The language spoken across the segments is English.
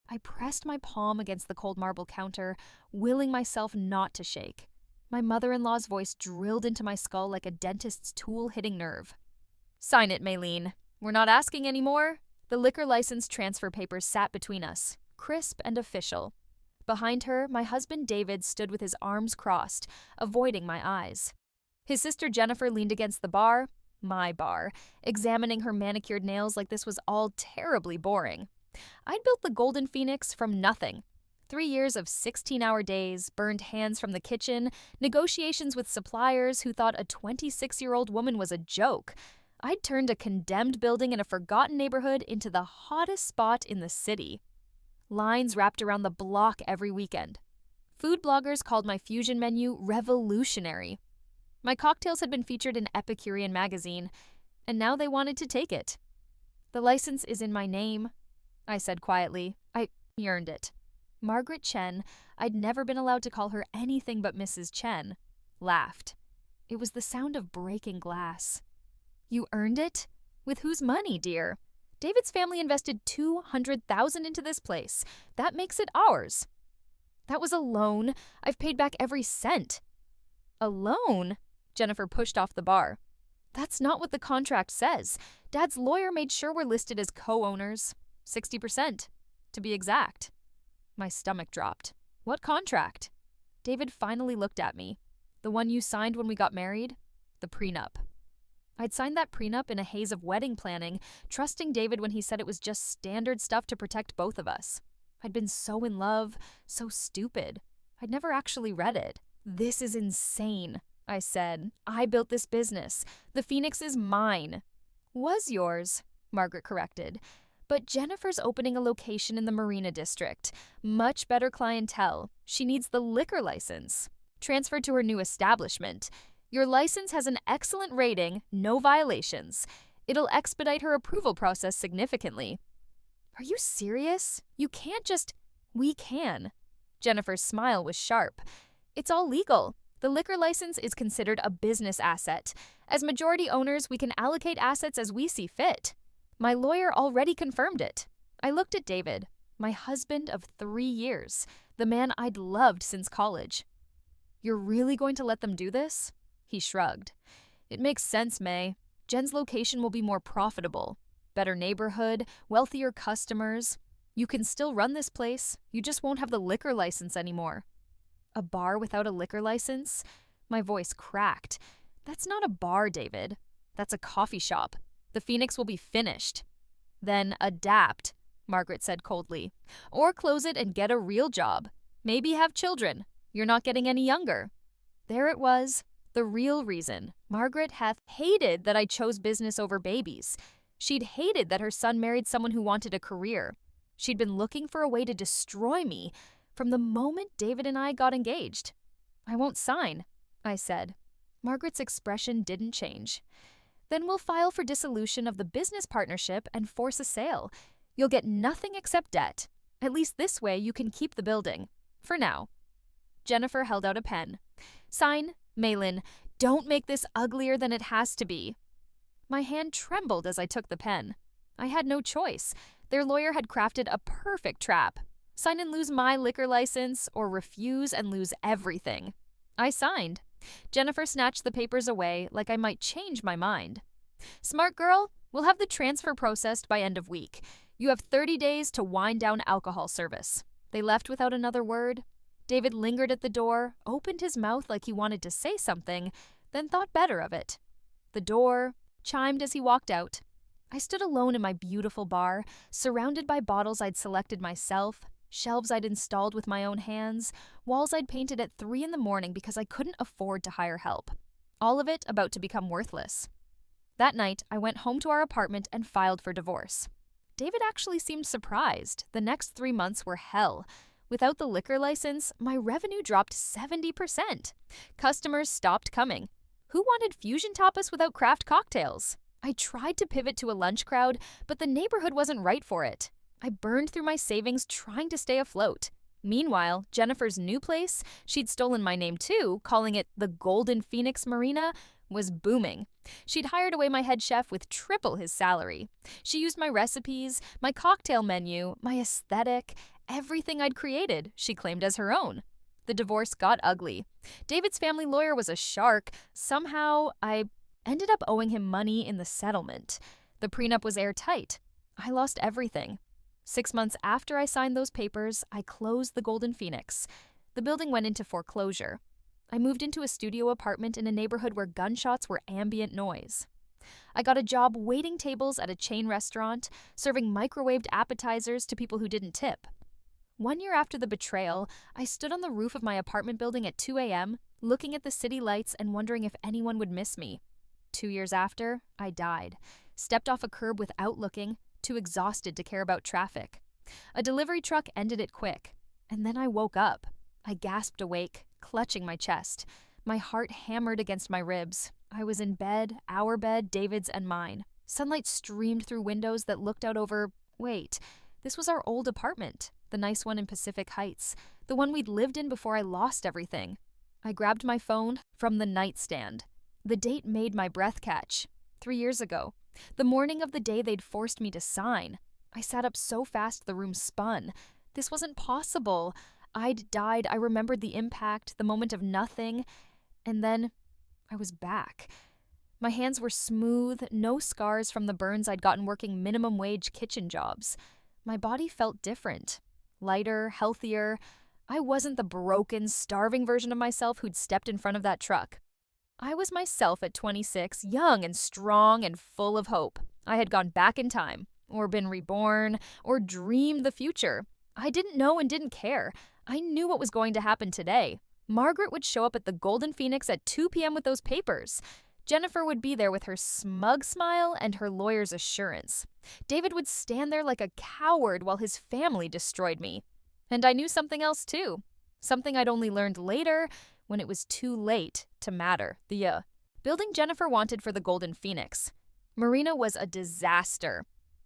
I pressed my palm against the cold marble counter, willing myself not to shake. My mother-in-law's voice drilled into my skull like a dentist's tool hitting nerve. "Sign it, Maylene. We're not asking anymore." The liquor license transfer papers sat between us, crisp and official. Behind her, my husband David stood with his arms crossed, avoiding my eyes. His sister Jennifer leaned against the bar, my bar, examining her manicured nails like this was all terribly boring. I'd built the Golden Phoenix from nothing. 3 years of 16-hour days, burned hands from the kitchen, negotiations with suppliers who thought a 26-year-old woman was a joke. I'd turned a condemned building in a forgotten neighborhood into the hottest spot in the city. Lines wrapped around the block every weekend. Food bloggers called my fusion menu revolutionary. My cocktails had been featured in Epicurean magazine, and now they wanted to take it. "The license is in my name," I said quietly. "I earned it." Margaret Chen, I'd never been allowed to call her anything but Mrs. Chen, laughed. It was the sound of breaking glass. "You earned it? With whose money, dear? David's family invested $200,000 into this place. That makes it ours." "That was a loan. I've paid back every cent." "A loan?" Jennifer pushed off the bar. "That's not what the contract says. Dad's lawyer made sure we're listed as co-owners. 60%, to be exact." My stomach dropped. "What contract?" David finally looked at me. "The one you signed when we got married? The prenup." I'd signed that prenup in a haze of wedding planning, trusting David when he said it was just standard stuff to protect both of us. I'd been so in love, so stupid. I'd never actually read it. "This is insane," I said. "I built this business. The Phoenix is mine." "Was yours," Margaret corrected. "But Jennifer's opening a location in the Marina District. Much better clientele. She needs the liquor license. Transferred to her new establishment. Your license has an excellent rating, no violations. It'll expedite her approval process significantly." "Are you serious? You can't just—" "We can." Jennifer's smile was sharp. "It's all legal. The liquor license is considered a business asset. As majority owners, we can allocate assets as we see fit. My lawyer already confirmed it." I looked at David, my husband of 3 years, the man I'd loved since college. "You're really going to let them do this?" He shrugged. "It makes sense, May. Jen's location will be more profitable. Better neighborhood, wealthier customers. You can still run this place, you just won't have the liquor license anymore." "A bar without a liquor license?" My voice cracked. "That's not a bar, David. That's a coffee shop. The Phoenix will be finished." "Then adapt," Margaret said coldly. "Or close it and get a real job. Maybe have children. You're not getting any younger." There it was. The real reason. Margaret hath hated that I chose business over babies. She'd hated that her son married someone who wanted a career. She'd been looking for a way to destroy me from the moment David and I got engaged. "I won't sign," I said. Margaret's expression didn't change. "Then we'll file for dissolution of the business partnership and force a sale. You'll get nothing except debt. At least this way you can keep the building. For now." Jennifer held out a pen. "Sign, Maylin. Don't make this uglier than it has to be." My hand trembled as I took the pen. I had no choice. Their lawyer had crafted a perfect trap. Sign and lose my liquor license, or refuse and lose everything. I signed. Jennifer snatched the papers away like I might change my mind. "Smart girl, we'll have the transfer processed by end of week. You have 30 days to wind down alcohol service." They left without another word. David lingered at the door, opened his mouth like he wanted to say something, then thought better of it. The door chimed as he walked out. I stood alone in my beautiful bar, surrounded by bottles I'd selected myself, shelves I'd installed with my own hands, walls I'd painted at 3 in the morning because I couldn't afford to hire help. All of it about to become worthless. That night, I went home to our apartment and filed for divorce. David actually seemed surprised. The next 3 months were hell. Without the liquor license, my revenue dropped 70%. Customers stopped coming. Who wanted fusion tapas without craft cocktails? I tried to pivot to a lunch crowd, but the neighborhood wasn't right for it. I burned through my savings trying to stay afloat. Meanwhile, Jennifer's new place, she'd stolen my name too, calling it the Golden Phoenix Marina, was booming. She'd hired away my head chef with triple his salary. She used my recipes, my cocktail menu, my aesthetic, Everything I'd created, she claimed as her own. The divorce got ugly. David's family lawyer was a shark. Somehow, I ended up owing him money in the settlement. The prenup was airtight. I lost everything. 6 months after I signed those papers, I closed the Golden Phoenix. The building went into foreclosure. I moved into a studio apartment in a neighborhood where gunshots were ambient noise. I got a job waiting tables at a chain restaurant, serving microwaved appetizers to people who didn't tip. 1 year after the betrayal, I stood on the roof of my apartment building at 2 a.m., looking at the city lights and wondering if anyone would miss me. 2 years after, I died, stepped off a curb without looking, too exhausted to care about traffic. A delivery truck ended it quick, and then I woke up. I gasped awake, clutching my chest. My heart hammered against my ribs. I was in bed, our bed, David's and mine. Sunlight streamed through windows that looked out over... Wait, this was our old apartment, the nice one in Pacific Heights, the one we'd lived in before I lost everything. I grabbed my phone from the nightstand. The date made my breath catch. 3 years ago. The morning of the day they'd forced me to sign. I sat up so fast the room spun. This wasn't possible. I'd died. I remembered the impact, the moment of nothing, and then I was back. My hands were smooth, no scars from the burns I'd gotten working minimum wage kitchen jobs. My body felt different, lighter, healthier. I wasn't the broken, starving version of myself who'd stepped in front of that truck. I was myself at 26, young and strong and full of hope. I had gone back in time, or been reborn, or dreamed the future. I didn't know and didn't care. I knew what was going to happen today. Margaret would show up at the Golden Phoenix at 2 p.m. with those papers. Jennifer would be there with her smug smile and her lawyer's assurance. David would stand there like a coward while his family destroyed me. And I knew something else too. Something I'd only learned later, when it was too late to matter. The building Jennifer wanted for the Golden Phoenix. Marina was a disaster.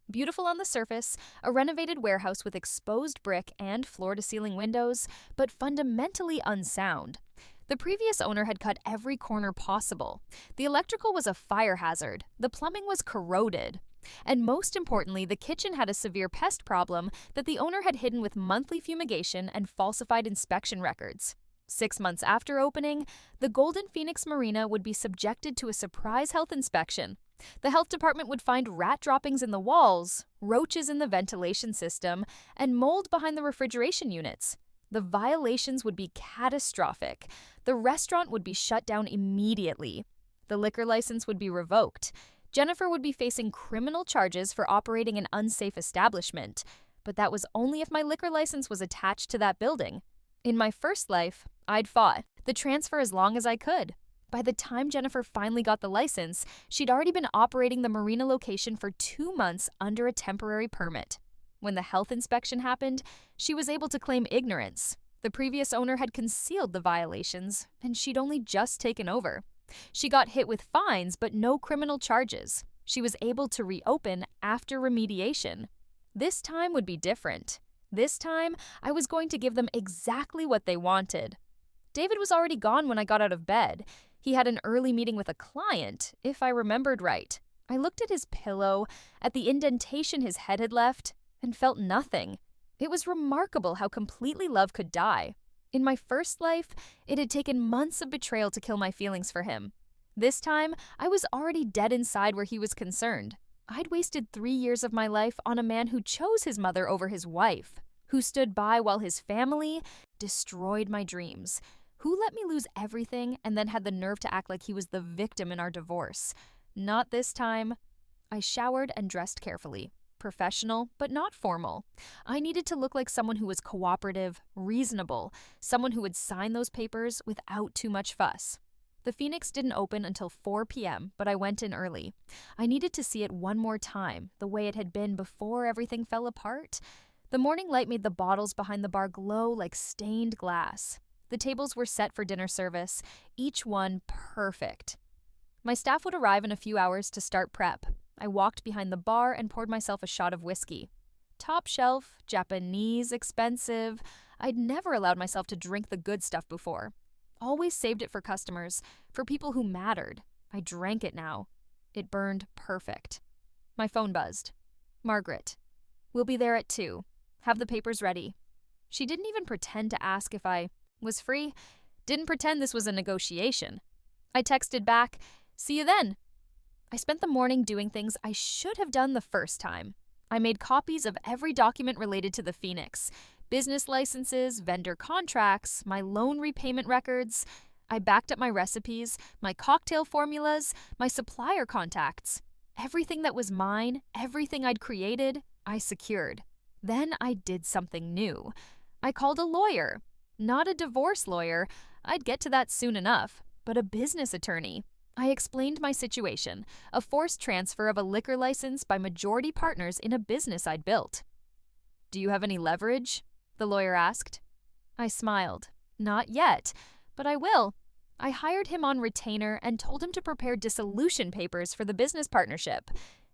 Beautiful on the surface, a renovated warehouse with exposed brick and floor-to-ceiling windows, but fundamentally unsound. The previous owner had cut every corner possible. The electrical was a fire hazard. The plumbing was corroded. And most importantly, the kitchen had a severe pest problem that the owner had hidden with monthly fumigation and falsified inspection records. 6 months after opening, the Golden Phoenix Marina would be subjected to a surprise health inspection. The health department would find rat droppings in the walls, roaches in the ventilation system, and mold behind the refrigeration units. The violations would be catastrophic. The restaurant would be shut down immediately. The liquor license would be revoked. Jennifer would be facing criminal charges for operating an unsafe establishment, but that was only if my liquor license was attached to that building. In my first life, I'd fought the transfer as long as I could. By the time Jennifer finally got the license, she'd already been operating the marina location for 2 months under a temporary permit. When the health inspection happened, she was able to claim ignorance. The previous owner had concealed the violations, and she'd only just taken over. She got hit with fines, but no criminal charges. She was able to reopen after remediation. This time would be different. This time, I was going to give them exactly what they wanted. David was already gone when I got out of bed. He had an early meeting with a client, if I remembered right. I looked at his pillow, at the indentation his head had left, and felt nothing. It was remarkable how completely love could die. In my first life, it had taken months of betrayal to kill my feelings for him. This time, I was already dead inside where he was concerned. I'd wasted 3 years of my life on a man who chose his mother over his wife, who stood by while his family destroyed my dreams, who let me lose everything and then had the nerve to act like he was the victim in our divorce. Not this time. I showered and dressed carefully. Professional, but not formal. I needed to look like someone who was cooperative, reasonable, someone who would sign those papers without too much fuss. The Phoenix didn't open until 4 p.m., but I went in early. I needed to see it one more time, the way it had been before everything fell apart. The morning light made the bottles behind the bar glow like stained glass. The tables were set for dinner service, each one perfect. My staff would arrive in a few hours to start prep. I walked behind the bar and poured myself a shot of whiskey. Top shelf, Japanese, expensive. I'd never allowed myself to drink the good stuff before. Always saved it for customers, for people who mattered. I drank it now. It burned perfect. My phone buzzed. Margaret. We'll be there at 2. Have the papers ready. She didn't even pretend to ask if I was free, didn't pretend this was a negotiation. I texted back, "See you then." I spent the morning doing things I should have done the first time. I made copies of every document related to the Phoenix: business licenses, vendor contracts, my loan repayment records. I backed up my recipes, my cocktail formulas, my supplier contacts. Everything that was mine, everything I'd created, I secured. Then I did something new. I called a lawyer. Not a divorce lawyer, I'd get to that soon enough, but a business attorney. I explained my situation, a forced transfer of a liquor license by majority partners in a business I'd built. "Do you have any leverage?" the lawyer asked. I smiled. "Not yet, but I will." I hired him on retainer and told him to prepare dissolution papers for the business partnership.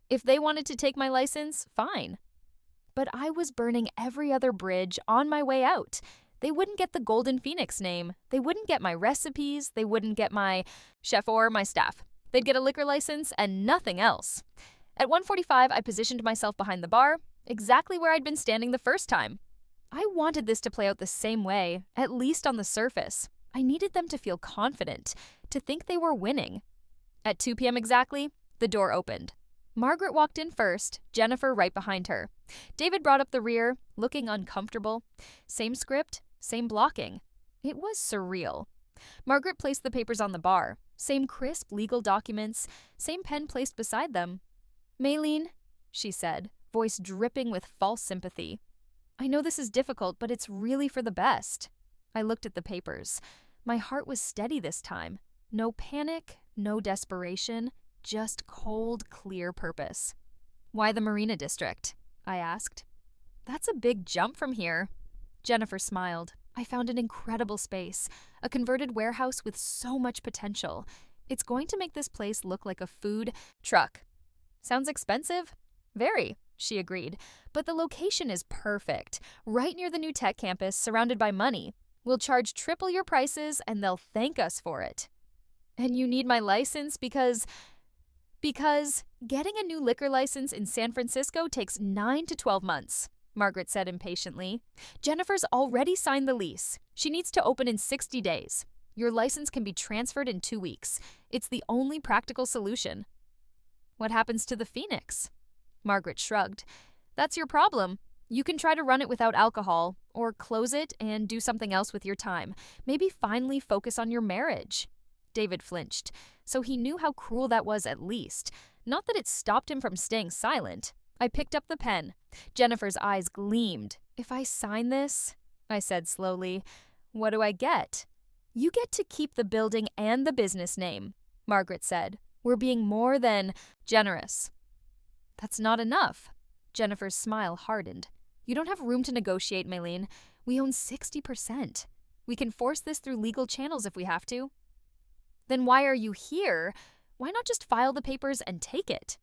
If they wanted to take my license, fine. But I was burning every other bridge on my way out. They wouldn't get the Golden Phoenix name. They wouldn't get my recipes. They wouldn't get my chef or my staff. They'd get a liquor license and nothing else. At 1:45, I positioned myself behind the bar, exactly where I'd been standing the first time. I wanted this to play out the same way, at least on the surface. I needed them to feel confident, to think they were winning. At 2 p.m. exactly, the door opened. Margaret walked in first, Jennifer right behind her. David brought up the rear, looking uncomfortable. Same script, same blocking. It was surreal. Margaret placed the papers on the bar. Same crisp legal documents, same pen placed beside them. "Maylene," she said, voice dripping with false sympathy. "I know this is difficult, but it's really for the best." I looked at the papers. My heart was steady this time. No panic, no desperation, just cold, clear purpose. "Why the Marina District?" I asked. "That's a big jump from here." Jennifer smiled. "I found an incredible space, a converted warehouse with so much potential. It's going to make this place look like a food truck." "Sounds expensive?" "Very," she agreed. "But the location is perfect, right near the new tech campus, surrounded by money. We'll charge triple your prices and they'll thank us for it." "And you need my license because getting a new liquor license in San Francisco takes 9 to 12 months, Margaret said impatiently. "Jennifer's already signed the lease. She needs to open in 60 days. Your license can be transferred in 2 weeks. It's the only practical solution." "What happens to the Phoenix?" Margaret shrugged. "That's your problem. You can try to run it without alcohol, or close it and do something else with your time. Maybe finally focus on your marriage." David flinched, so he knew how cruel that was at least. Not that it stopped him from staying silent. I picked up the pen. Jennifer's eyes gleamed. "If I sign this," I said slowly, "what do I get?" "You get to keep the building and the business name," Margaret said. "We're being more than generous." "That's not enough." Jennifer's smile hardened. "You don't have room to negotiate, Maylene. We own 60%. We can force this through legal channels if we have to." "Then why are you here? Why not just file the papers and take it?"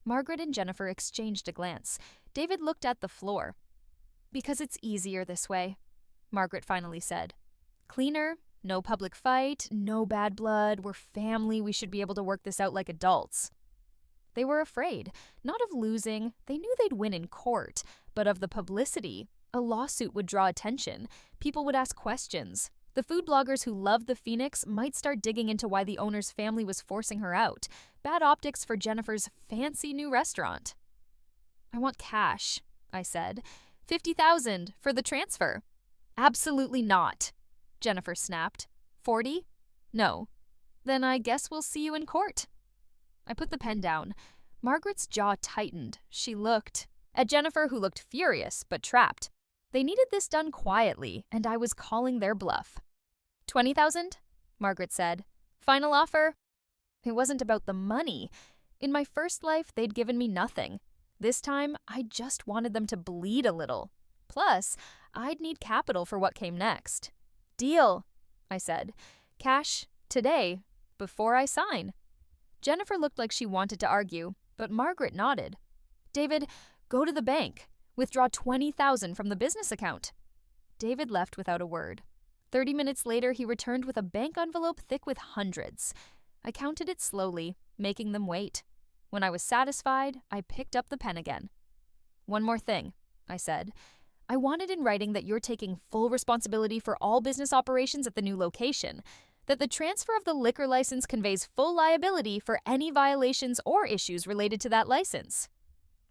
Margaret and Jennifer exchanged a glance. David looked at the floor. "Because it's easier this way," Margaret finally said. "Cleaner, no public fight, no bad blood, we're family, we should be able to work this out like adults." They were afraid, not of losing, they knew they'd win in court, but of the publicity. A lawsuit would draw attention, people would ask questions. The food bloggers who loved the Phoenix might start digging into why the owner's family was forcing her out. Bad optics for Jennifer's fancy new restaurant. "I want cash," I said. 50,000 for the transfer." "Absolutely not," Jennifer snapped. 40? "No." "Then I guess we'll see you in court." I put the pen down. Margaret's jaw tightened. She looked at Jennifer, who looked furious but trapped. They needed this done quietly, and I was calling their bluff. 20,000? Margaret said. "Final offer?" It wasn't about the money. In my first life, they'd given me nothing. This time, I just wanted them to bleed a little. Plus, I'd need capital for what came next. "Deal," I said. "Cash, today, before I sign." Jennifer looked like she wanted to argue, but Margaret nodded. "David, go to the bank. Withdraw 20,000 from the business account." David left without a word. 30 minutes later, he returned with a bank envelope thick with hundreds. I counted it slowly, making them wait. When I was satisfied, I picked up the pen again. "One more thing," I said. I wanted in writing that you're taking full responsibility for all business operations at the new location, that the transfer of the liquor license conveys full liability for any violations or issues related to that license."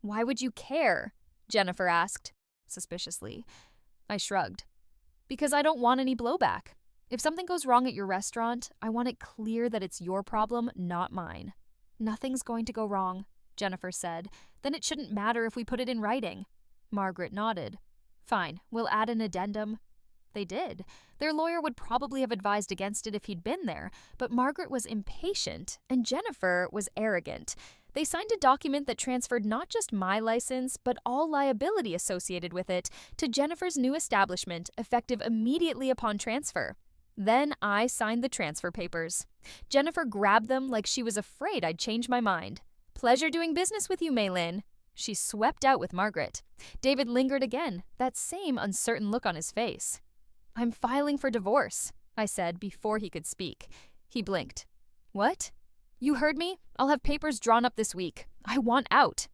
"Why would you care?" Jennifer asked, suspiciously. I shrugged. "Because I don't want any blowback. If something goes wrong at your restaurant, I want it clear that it's your problem, not mine." "Nothing's going to go wrong," Jennifer said. "Then it shouldn't matter if we put it in writing." Margaret nodded. "Fine, we'll add an addendum." They did. Their lawyer would probably have advised against it if he'd been there, but Margaret was impatient and Jennifer was arrogant. They signed a document that transferred not just my license, but all liability associated with it to Jennifer's new establishment, effective immediately upon transfer. Then I signed the transfer papers. Jennifer grabbed them like she was afraid I'd change my mind. "Pleasure doing business with you, Maylin." She swept out with Margaret. David lingered again, that same uncertain look on his face. "I'm filing for divorce," I said before he could speak. He blinked. "What?" "You heard me. I'll have papers drawn up this week. I want out."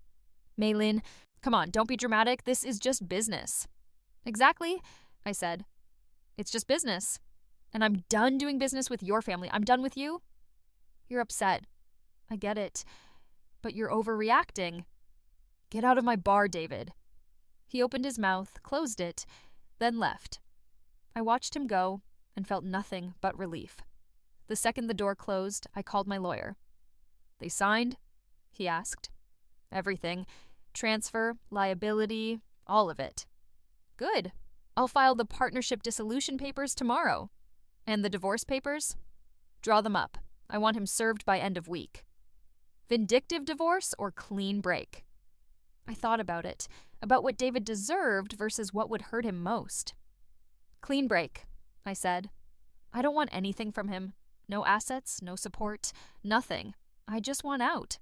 "Maylin, come on, don't be dramatic. This is just business." "Exactly," I said. "It's just business. And I'm done doing business with your family. I'm done with you." "You're upset. I get it. But you're overreacting." "Get out of my bar, David." He opened his mouth, closed it, then left. I watched him go and felt nothing but relief. The second the door closed, I called my lawyer. "They signed?" he asked. "Everything. Transfer, liability, all of it." "Good. I'll file the partnership dissolution papers tomorrow." "And the divorce papers?" "Draw them up. I want him served by end of week." "Vindictive divorce or clean break?" I thought about it, about what David deserved versus what would hurt him most. "Clean break," I said. "I don't want anything from him. No assets, no support, nothing. I just want out."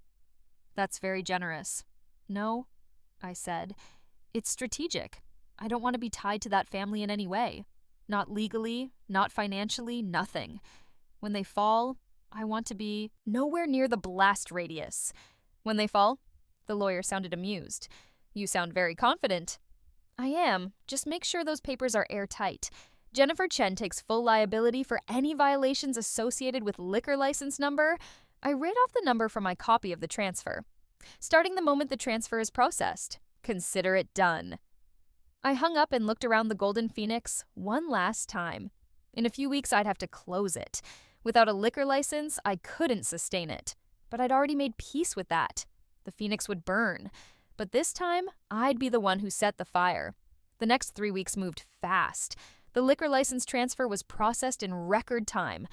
"That's very generous." "No," I said. "It's strategic. I don't want to be tied to that family in any way. Not legally, not financially, nothing. When they fall, I want to be nowhere near the blast radius." "When they fall?" The lawyer sounded amused. "You sound very confident." "I am. Just make sure those papers are airtight. Jennifer Chen takes full liability for any violations associated with liquor license number." I read off the number from my copy of the transfer. "Starting the moment the transfer is processed. Consider it done." I hung up and looked around the Golden Phoenix one last time. In a few weeks, I'd have to close it. Without a liquor license, I couldn't sustain it. But I'd already made peace with that. The Phoenix would burn. But this time, I'd be the one who set the fire. The next 3 weeks moved fast. The liquor license transfer was processed in record time.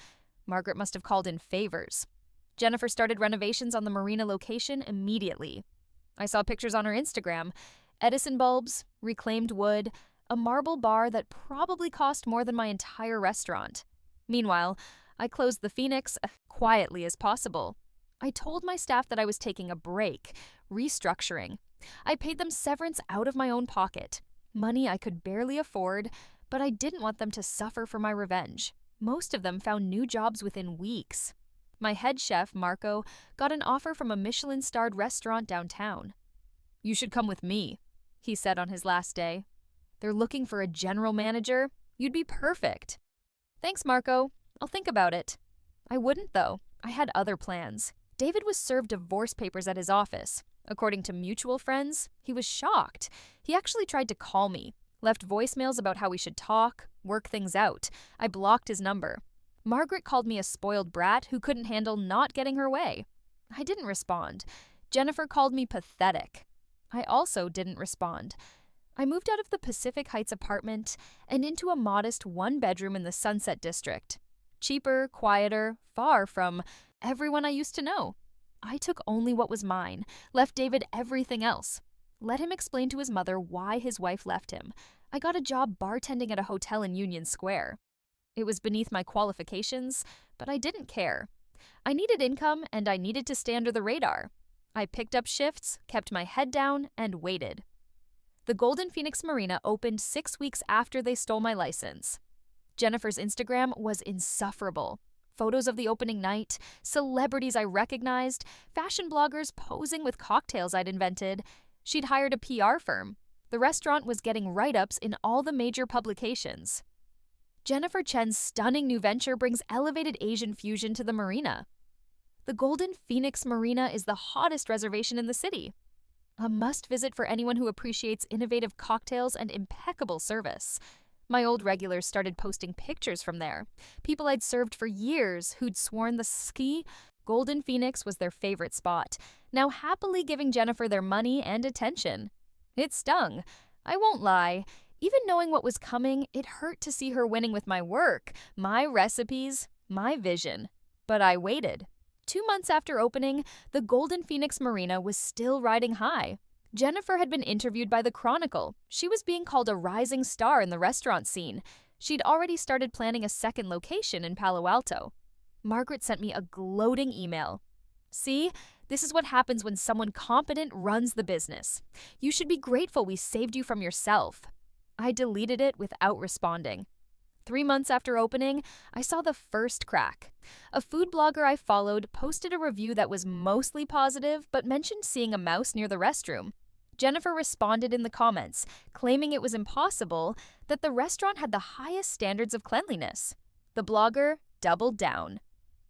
Margaret must have called in favors. Jennifer started renovations on the marina location immediately. I saw pictures on her Instagram. Edison bulbs, reclaimed wood, a marble bar that probably cost more than my entire restaurant. Meanwhile, I closed the Phoenix as quietly as possible. I told my staff that I was taking a break, restructuring. I paid them severance out of my own pocket, money I could barely afford, but I didn't want them to suffer for my revenge. Most of them found new jobs within weeks. My head chef, Marco, got an offer from a Michelin-starred restaurant downtown. "You should come with me," he said on his last day. "They're looking for a general manager. You'd be perfect." "Thanks, Marco. I'll think about it." I wouldn't, though. I had other plans. David was served divorce papers at his office. According to mutual friends, he was shocked. He actually tried to call me, left voicemails about how we should talk, work things out. I blocked his number. Margaret called me a spoiled brat who couldn't handle not getting her way. I didn't respond. Jennifer called me pathetic. I also didn't respond. I moved out of the Pacific Heights apartment and into a modest one-bedroom in the Sunset District. Cheaper, quieter, far from everyone I used to know. I took only what was mine, left David everything else. Let him explain to his mother why his wife left him. I got a job bartending at a hotel in Union Square. It was beneath my qualifications, but I didn't care. I needed income and I needed to stay under the radar. I picked up shifts, kept my head down, and waited. The Golden Phoenix Marina opened 6 weeks after they stole my license. Jennifer's Instagram was insufferable. Photos of the opening night, celebrities I recognized, fashion bloggers posing with cocktails I'd invented. She'd hired a PR firm. The restaurant was getting write-ups in all the major publications. Jennifer Chen's stunning new venture brings elevated Asian fusion to the marina. The Golden Phoenix Marina is the hottest reservation in the city. A must-visit for anyone who appreciates innovative cocktails and impeccable service. My old regulars started posting pictures from there. People I'd served for years who'd sworn the ski Golden Phoenix was their favorite spot, now happily giving Jennifer their money and attention. It stung. I won't lie. Even knowing what was coming, it hurt to see her winning with my work, my recipes, my vision. But I waited. 2 months after opening, the Golden Phoenix Marina was still riding high. Jennifer had been interviewed by the Chronicle. She was being called a rising star in the restaurant scene. She'd already started planning a second location in Palo Alto. Margaret sent me a gloating email. "See, this is what happens when someone competent runs the business. You should be grateful we saved you from yourself." I deleted it without responding. 3 months after opening, I saw the first crack. A food blogger I followed posted a review that was mostly positive but mentioned seeing a mouse near the restroom. Jennifer responded in the comments, claiming it was impossible, that the restaurant had the highest standards of cleanliness. The blogger doubled down.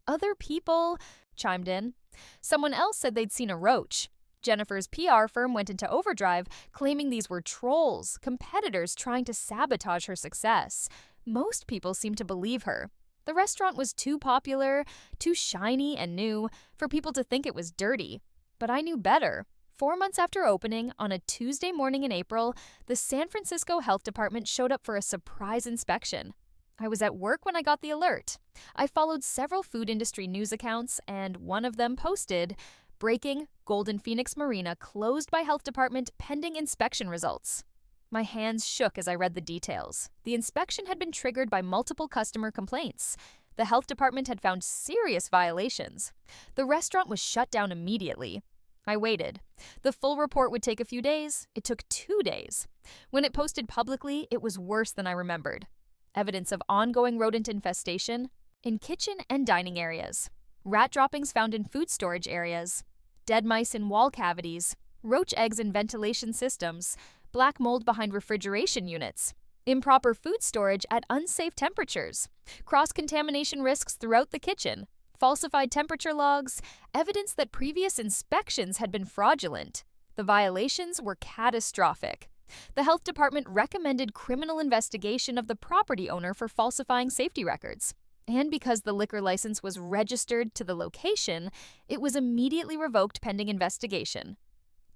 Other people chimed in. Someone else said they'd seen a roach. Jennifer's PR firm went into overdrive, claiming these were trolls, competitors trying to sabotage her success. Most people seemed to believe her. The restaurant was too popular, too shiny and new, for people to think it was dirty. But I knew better. 4 months after opening, on a Tuesday morning in April, the San Francisco Health Department showed up for a surprise inspection. I was at work when I got the alert. I followed several food industry news accounts, and one of them posted, "Breaking: Golden Phoenix Marina closed by Health Department pending inspection results." My hands shook as I read the details. The inspection had been triggered by multiple customer complaints. The Health Department had found serious violations. The restaurant was shut down immediately. I waited. The full report would take a few days. It took 2 days. When it posted publicly, it was worse than I remembered. Evidence of ongoing rodent infestation in kitchen and dining areas. Rat droppings found in food storage areas. Dead mice in wall cavities. Roach eggs in ventilation systems. Black mold behind refrigeration units. Improper food storage at unsafe temperatures. Cross-contamination risks throughout the kitchen. Falsified temperature logs, evidence that previous inspections had been fraudulent. The violations were catastrophic. The health department recommended criminal investigation of the property owner for falsifying safety records. And because the liquor license was registered to the location, it was immediately revoked pending investigation.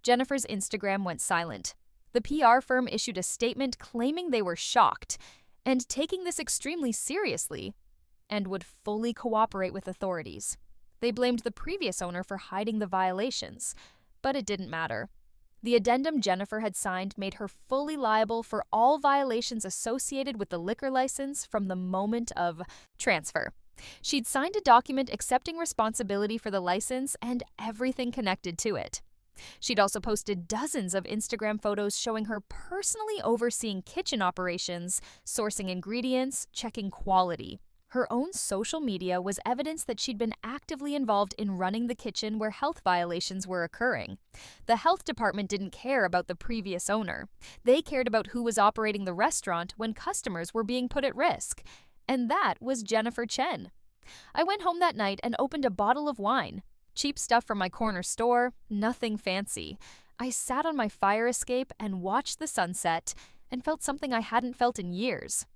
Jennifer's Instagram went silent. The PR firm issued a statement claiming they were shocked and taking this extremely seriously, and would fully cooperate with authorities. They blamed the previous owner for hiding the violations, but it didn't matter. The addendum Jennifer had signed made her fully liable for all violations associated with the liquor license from the moment of transfer. She'd signed a document accepting responsibility for the license and everything connected to it. She'd also posted dozens of Instagram photos showing her personally overseeing kitchen operations, sourcing ingredients, checking quality. Her own social media was evidence that she'd been actively involved in running the kitchen where health violations were occurring. The health department didn't care about the previous owner. They cared about who was operating the restaurant when customers were being put at risk. And that was Jennifer Chen. I went home that night and opened a bottle of wine. Cheap stuff from my corner store, nothing fancy. I sat on my fire escape and watched the sunset and felt something I hadn't felt in years.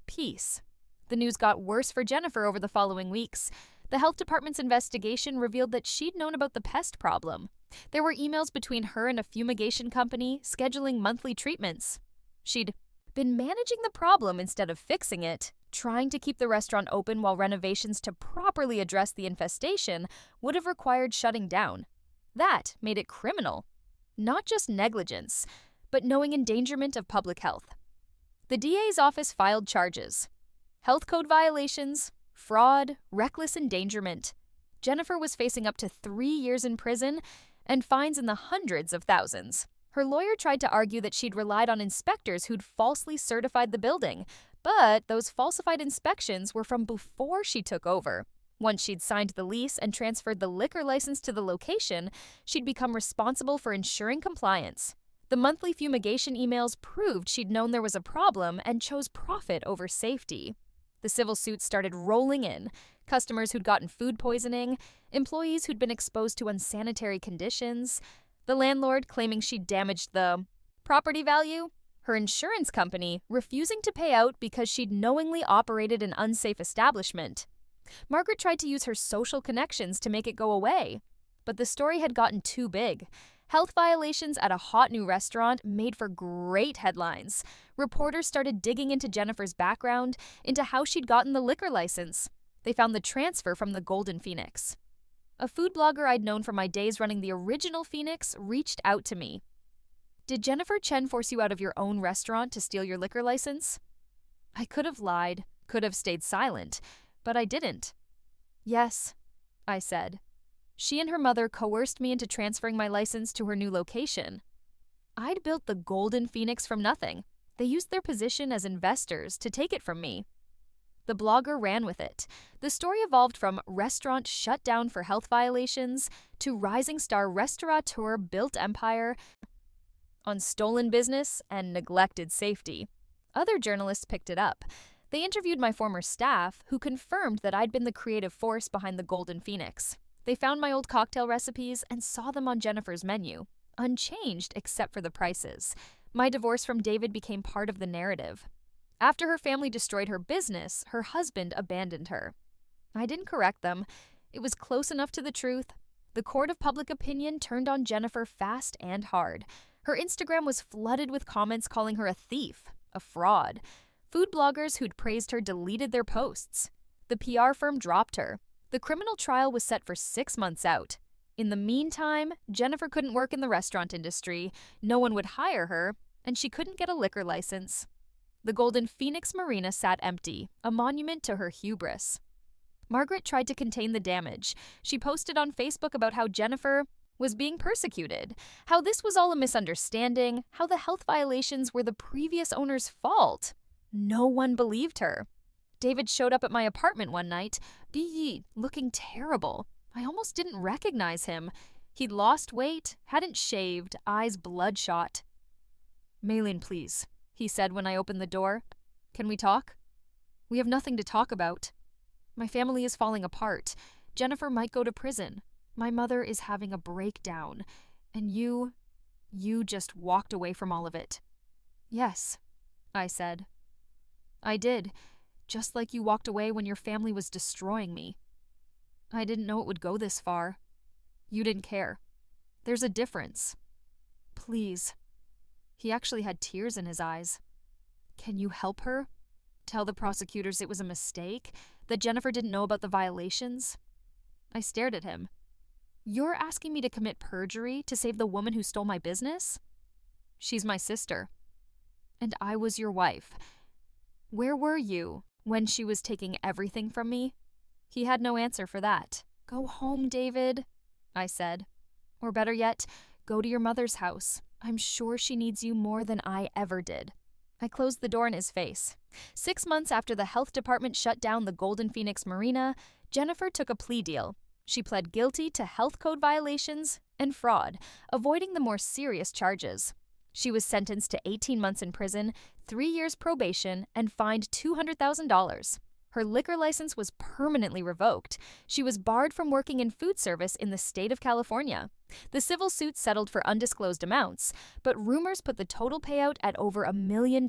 Peace. The news got worse for Jennifer over the following weeks. The health department's investigation revealed that she'd known about the pest problem. There were emails between her and a fumigation company scheduling monthly treatments. She'd been managing the problem instead of fixing it. Trying to keep the restaurant open while renovations to properly address the infestation would have required shutting down. That made it criminal. Not just negligence, but knowing endangerment of public health. The DA's office filed charges. Health code violations, fraud, reckless endangerment. Jennifer was facing up to 3 years in prison and fines in the hundreds of thousands. Her lawyer tried to argue that she'd relied on inspectors who'd falsely certified the building, but those falsified inspections were from before she took over. Once she'd signed the lease and transferred the liquor license to the location, she'd become responsible for ensuring compliance. The monthly fumigation emails proved she'd known there was a problem and chose profit over safety. The civil suits started rolling in. Customers who'd gotten food poisoning, employees who'd been exposed to unsanitary conditions, the landlord claiming she'd damaged the property value, her insurance company refusing to pay out because she'd knowingly operated an unsafe establishment. Margaret tried to use her social connections to make it go away, but the story had gotten too big. Health violations at a hot new restaurant made for great headlines. Reporters started digging into Jennifer's background, into how she'd gotten the liquor license. They found the transfer from the Golden Phoenix. A food blogger I'd known from my days running the original Phoenix reached out to me. "Did Jennifer Chen force you out of your own restaurant to steal your liquor license?" I could have lied, could have stayed silent, but I didn't. "Yes," I said. "She and her mother coerced me into transferring my license to her new location." I'd built the Golden Phoenix from nothing. They used their position as investors to take it from me. The blogger ran with it. The story evolved from restaurant shut down for health violations to rising star restaurateur built empire on stolen business and neglected safety. Other journalists picked it up. They interviewed my former staff, who confirmed that I'd been the creative force behind the Golden Phoenix. They found my old cocktail recipes and saw them on Jennifer's menu, unchanged except for the prices. My divorce from David became part of the narrative. After her family destroyed her business, her husband abandoned her. I didn't correct them. It was close enough to the truth. The court of public opinion turned on Jennifer fast and hard. Her Instagram was flooded with comments calling her a thief, a fraud. Food bloggers who'd praised her deleted their posts. The PR firm dropped her. The criminal trial was set for 6 months out. In the meantime, Jennifer couldn't work in the restaurant industry, no one would hire her, and she couldn't get a liquor license. The Golden Phoenix Marina sat empty, a monument to her hubris. Margaret tried to contain the damage. She posted on Facebook about how Jennifer was being persecuted, how this was all a misunderstanding, how the health violations were the previous owner's fault. No one believed her. David showed up at my apartment one night, looking terrible. I almost didn't recognize him. He'd lost weight, hadn't shaved, eyes bloodshot. "Maylene, please," he said when I opened the door. "Can we talk?" "We have nothing to talk about. My family is falling apart. Jennifer might go to prison. My mother is having a breakdown. And you just walked away from all of it." "Yes," I said. "I did, just like you walked away when your family was destroying me. I didn't know it would go this far. You didn't care. There's a difference. Please." He actually had tears in his eyes. "Can you help her? Tell the prosecutors it was a mistake, that Jennifer didn't know about the violations?" I stared at him. "You're asking me to commit perjury to save the woman who stole my business?" "She's my sister. And I was your wife. Where were you when she was taking everything from me?" He had no answer for that. "Go home, David," I said. "Or better yet, go to your mother's house. I'm sure she needs you more than I ever did." I closed the door in his face. 6 months after the health department shut down the Golden Phoenix Marina, Jennifer took a plea deal. She pled guilty to health code violations and fraud, avoiding the more serious charges. She was sentenced to 18 months in prison, 3 years probation, and fined $200,000. Her liquor license was permanently revoked. She was barred from working in food service in the state of California. The civil suit settled for undisclosed amounts, but rumors put the total payout at over $1 million.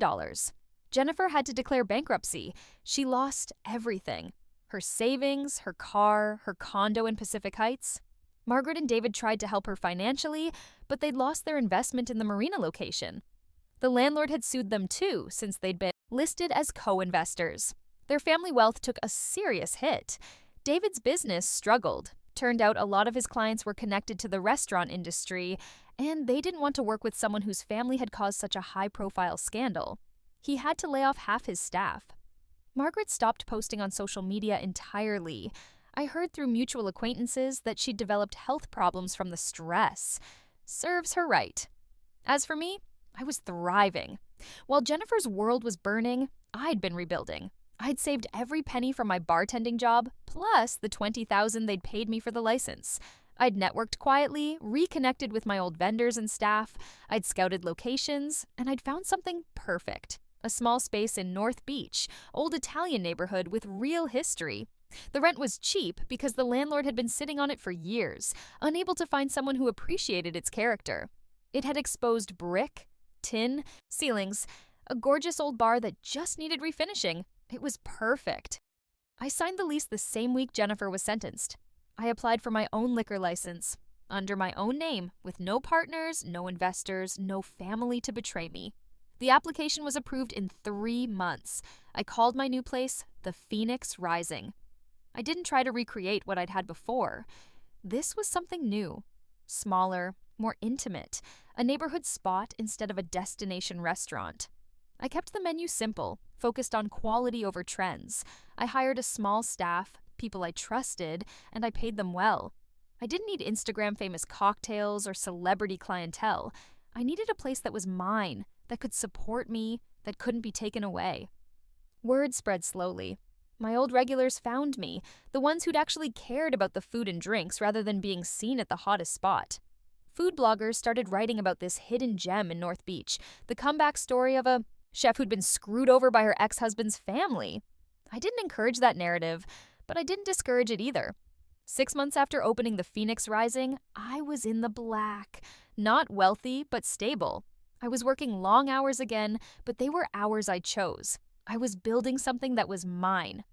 Jennifer had to declare bankruptcy. She lost everything. Her savings, her car, her condo in Pacific Heights. Margaret and David tried to help her financially, but they'd lost their investment in the marina location. The landlord had sued them too, since they'd been listed as co-investors. Their family wealth took a serious hit. David's business struggled. Turned out a lot of his clients were connected to the restaurant industry, and they didn't want to work with someone whose family had caused such a high-profile scandal. He had to lay off half his staff. Margaret stopped posting on social media entirely. I heard through mutual acquaintances that she'd developed health problems from the stress. Serves her right. As for me, I was thriving. While Jennifer's world was burning, I'd been rebuilding. I'd saved every penny from my bartending job, plus the $20,000 they'd paid me for the license. I'd networked quietly, reconnected with my old vendors and staff, I'd scouted locations, and I'd found something perfect. A small space in North Beach, old Italian neighborhood with real history. The rent was cheap because the landlord had been sitting on it for years, unable to find someone who appreciated its character. It had exposed brick, tin, ceilings, a gorgeous old bar that just needed refinishing. It was perfect. I signed the lease the same week Jennifer was sentenced. I applied for my own liquor license, under my own name, with no partners, no investors, no family to betray me. The application was approved in 3 months. I called my new place the Phoenix Rising. I didn't try to recreate what I'd had before. This was something new, smaller, more intimate, a neighborhood spot instead of a destination restaurant. I kept the menu simple, focused on quality over trends. I hired a small staff, people I trusted, and I paid them well. I didn't need Instagram-famous cocktails or celebrity clientele. I needed a place that was mine, that could support me, that couldn't be taken away. Word spread slowly. My old regulars found me, the ones who'd actually cared about the food and drinks rather than being seen at the hottest spot. Food bloggers started writing about this hidden gem in North Beach, the comeback story of a chef who'd been screwed over by her ex-husband's family. I didn't encourage that narrative, but I didn't discourage it either. 6 months after opening the Phoenix Rising, I was in the black. Not wealthy, but stable. I was working long hours again, but they were hours I chose. I was building something that was mine.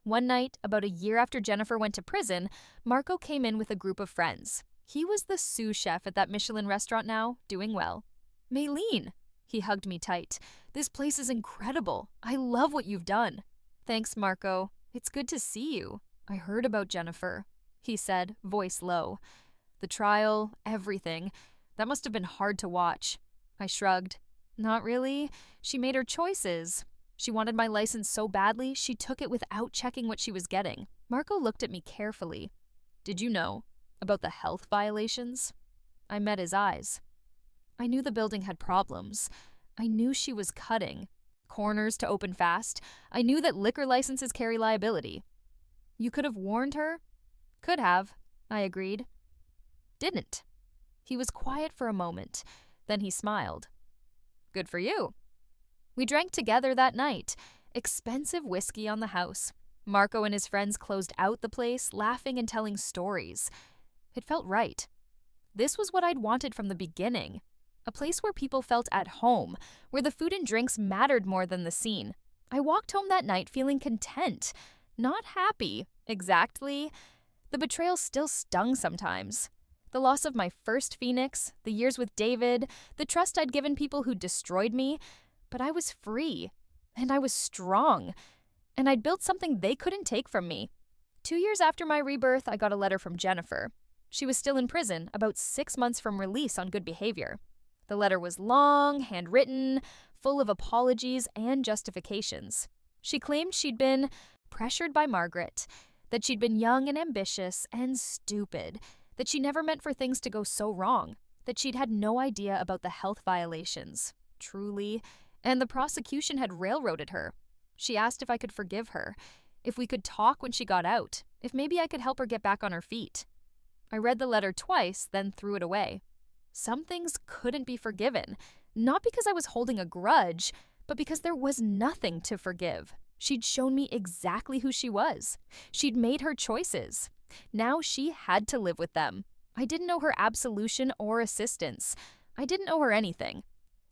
One night, about a year after Jennifer went to prison, Marco came in with a group of friends. He was the sous chef at that Michelin restaurant now, doing well. "Maylene," he hugged me tight. "This place is incredible. I love what you've done." "Thanks, Marco. It's good to see you. I heard about Jennifer," he said, voice low. "The trial, everything. That must have been hard to watch." I shrugged. "Not really. She made her choices. She wanted my license so badly, she took it without checking what she was getting." Marco looked at me carefully. "Did you know about the health violations?" I met his eyes. I knew the building had problems. I knew she was cutting corners to open fast. I knew that liquor licenses carry liability. "You could have warned her?" "Could have," I agreed. "Didn't." He was quiet for a moment. Then he smiled. "Good for you." We drank together that night. Expensive whiskey on the house. Marco and his friends closed out the place, laughing and telling stories. It felt right. This was what I'd wanted from the beginning. A place where people felt at home, where the food and drinks mattered more than the scene. I walked home that night feeling content. Not happy, exactly. The betrayal still stung sometimes. The loss of my first Phoenix, the years with David, the trust I'd given people who destroyed me. But I was free, and I was strong, and I'd built something they couldn't take from me. 2 years after my rebirth, I got a letter from Jennifer. She was still in prison, about 6 months from release on good behavior. The letter was long, handwritten, full of apologies and justifications. She claimed she'd been pressured by Margaret, that she'd been young and ambitious and stupid, that she never meant for things to go so wrong, that she'd had no idea about the health violations. Truly. And the prosecution had railroaded her. She asked if I could forgive her, if we could talk when she got out, if maybe I could help her get back on her feet. I read the letter twice, then threw it away. Some things couldn't be forgiven, not because I was holding a grudge, but because there was nothing to forgive. She'd shown me exactly who she was. She'd made her choices. Now she had to live with them. I didn't know her absolution or assistance. I didn't owe her anything.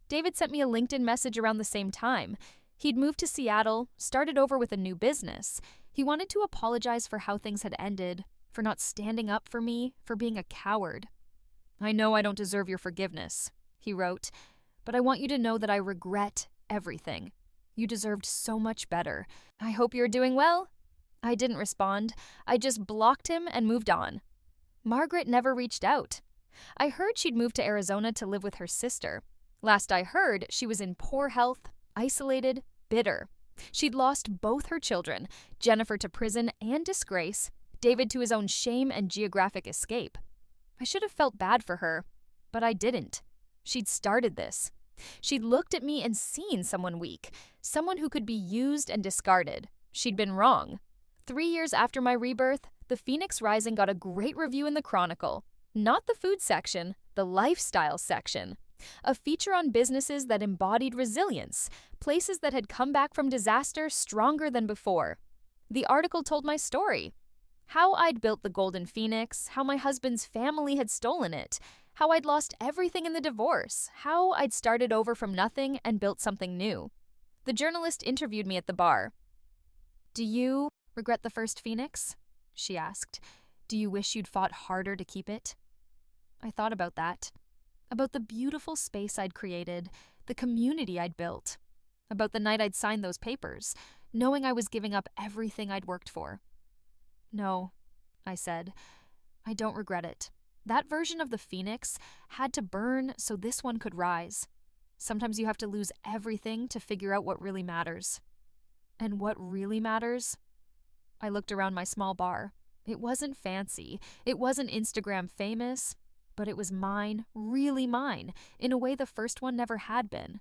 David sent me a LinkedIn message around the same time. He'd moved to Seattle, started over with a new business. He wanted to apologize for how things had ended, for not standing up for me, for being a coward. "I know I don't deserve your forgiveness," he wrote, "but I want you to know that I regret everything. You deserved so much better. I hope you're doing well." I didn't respond. I just blocked him and moved on. Margaret never reached out. I heard she'd moved to Arizona to live with her sister. Last I heard, she was in poor health, isolated, bitter. She'd lost both her children, Jennifer to prison and disgrace, David to his own shame and geographic escape. I should have felt bad for her, but I didn't. She'd started this. She'd looked at me and seen someone weak, someone who could be used and discarded. She'd been wrong. 3 years after my rebirth, The Phoenix Rising got a great review in the Chronicle. Not the food section, the lifestyle section. A feature on businesses that embodied resilience, places that had come back from disaster stronger than before. The article told my story. How I'd built the Golden Phoenix, how my husband's family had stolen it, how I'd lost everything in the divorce, how I'd started over from nothing and built something new. The journalist interviewed me at the bar. "Do you regret the first Phoenix?" she asked. "Do you wish you'd fought harder to keep it?" I thought about that. About the beautiful space I'd created, the community I'd built. About the night I'd signed those papers, knowing I was giving up everything I'd worked for. "No," I said. "I don't regret it. That version of the Phoenix had to burn so this one could rise. Sometimes you have to lose everything to figure out what really matters." And what really matters? I looked around my small bar. It wasn't fancy. It wasn't Instagram famous. But it was mine, really mine, in a way the first one never had been.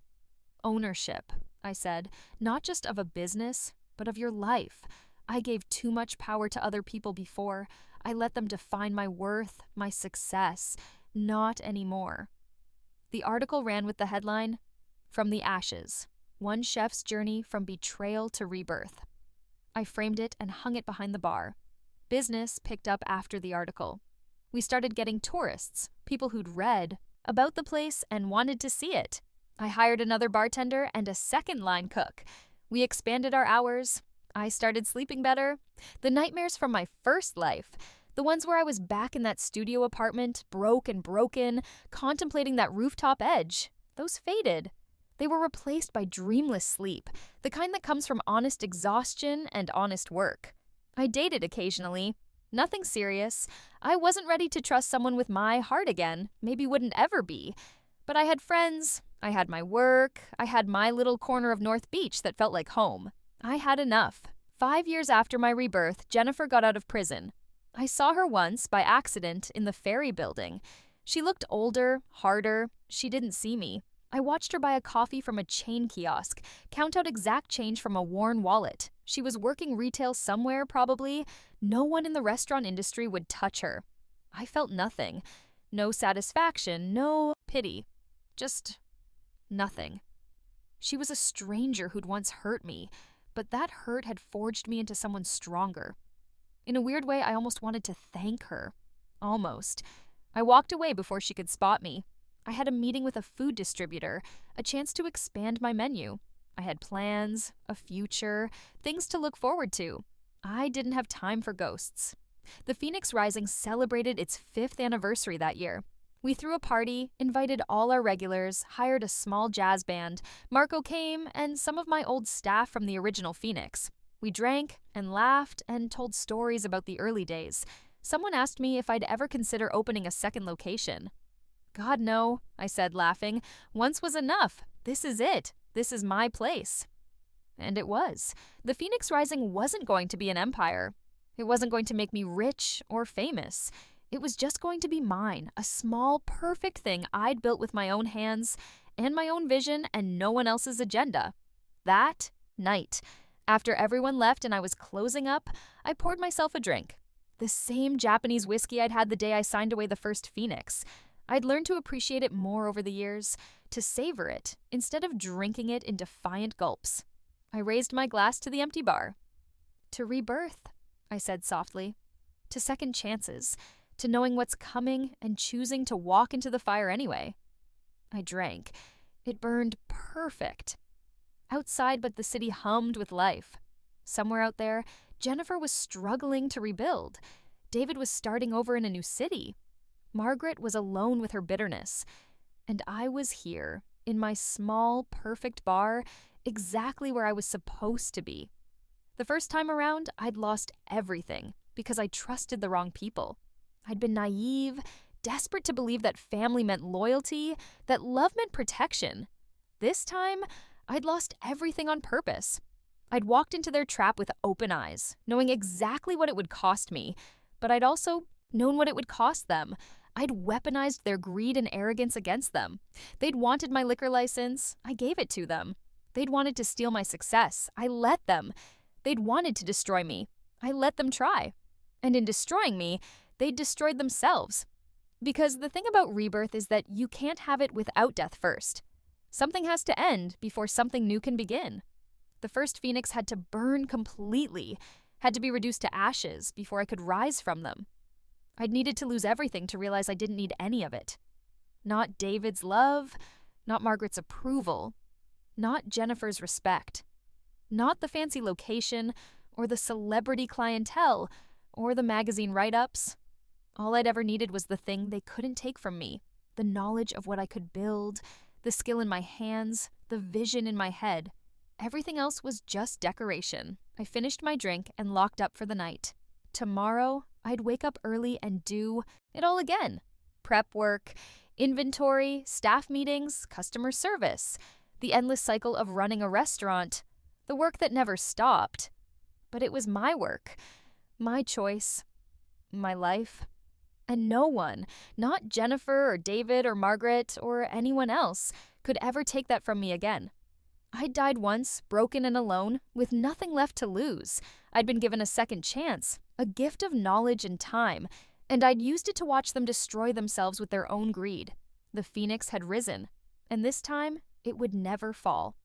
"Ownership," I said, "not just of a business, but of your life. I gave too much power to other people before. I let them define my worth, my success. Not anymore." The article ran with the headline, "From the Ashes, One Chef's Journey from Betrayal to Rebirth." I framed it and hung it behind the bar. Business picked up after the article. We started getting tourists, people who'd read about the place and wanted to see it. I hired another bartender and a second line cook. We expanded our hours. I started sleeping better. The nightmares from my first life, the ones where I was back in that studio apartment, broke and broken, contemplating that rooftop edge, those faded. They were replaced by dreamless sleep, the kind that comes from honest exhaustion and honest work. I dated occasionally. Nothing serious. I wasn't ready to trust someone with my heart again, maybe wouldn't ever be. But I had friends, I had my work, I had my little corner of North Beach that felt like home. I had enough. 5 years after my rebirth, Jennifer got out of prison. I saw her once, by accident, in the ferry building. She looked older, harder. She didn't see me. I watched her buy a coffee from a chain kiosk, count out exact change from a worn wallet. She was working retail somewhere, probably. No one in the restaurant industry would touch her. I felt nothing. No satisfaction, no pity. Just nothing. She was a stranger who'd once hurt me, but that hurt had forged me into someone stronger. In a weird way, I almost wanted to thank her. Almost. I walked away before she could spot me. I had a meeting with a food distributor, a chance to expand my menu. I had plans, a future, things to look forward to. I didn't have time for ghosts. The Phoenix Rising celebrated its 5th anniversary that year. We threw a party, invited all our regulars, hired a small jazz band. Marco came, and some of my old staff from the original Phoenix. We drank and laughed and told stories about the early days. Someone asked me if I'd ever consider opening a second location. "God, no," I said, laughing. "Once was enough. This is it. This is my place." And it was. The Phoenix Rising wasn't going to be an empire. It wasn't going to make me rich or famous. It was just going to be mine, a small, perfect thing I'd built with my own hands and my own vision and no one else's agenda. That night, after everyone left and I was closing up, I poured myself a drink. The same Japanese whiskey I'd had the day I signed away the first Phoenix. I'd learned to appreciate it more over the years, to savor it, instead of drinking it in defiant gulps. I raised my glass to the empty bar. "To rebirth," I said softly. "To second chances, to knowing what's coming and choosing to walk into the fire anyway." I drank. It burned perfect. Outside, but the city hummed with life. Somewhere out there, Jennifer was struggling to rebuild. David was starting over in a new city. Margaret was alone with her bitterness. And I was here, in my small, perfect bar, exactly where I was supposed to be. The first time around, I'd lost everything because I trusted the wrong people. I'd been naive, desperate to believe that family meant loyalty, that love meant protection. This time, I'd lost everything on purpose. I'd walked into their trap with open eyes, knowing exactly what it would cost me, but I'd also known what it would cost them. I'd weaponized their greed and arrogance against them. They'd wanted my liquor license. I gave it to them. They'd wanted to steal my success. I let them. They'd wanted to destroy me. I let them try. And in destroying me, they'd destroyed themselves. Because the thing about rebirth is that you can't have it without death first. Something has to end before something new can begin. The first phoenix had to burn completely, had to be reduced to ashes before I could rise from them. I'd needed to lose everything to realize I didn't need any of it. Not David's love, not Margaret's approval, not Jennifer's respect, not the fancy location or the celebrity clientele or the magazine write-ups. All I'd ever needed was the thing they couldn't take from me, the knowledge of what I could build, the skill in my hands, the vision in my head. Everything else was just decoration. I finished my drink and locked up for the night. Tomorrow, I'd wake up early and do it all again. Prep work, inventory, staff meetings, customer service, the endless cycle of running a restaurant, the work that never stopped. But it was my work, my choice, my life. And no one, not Jennifer or David or Margaret or anyone else, could ever take that from me again. I'd died once, broken and alone, with nothing left to lose. I'd been given a second chance, a gift of knowledge and time, and I'd used it to watch them destroy themselves with their own greed. The phoenix had risen, and this time it would never fall.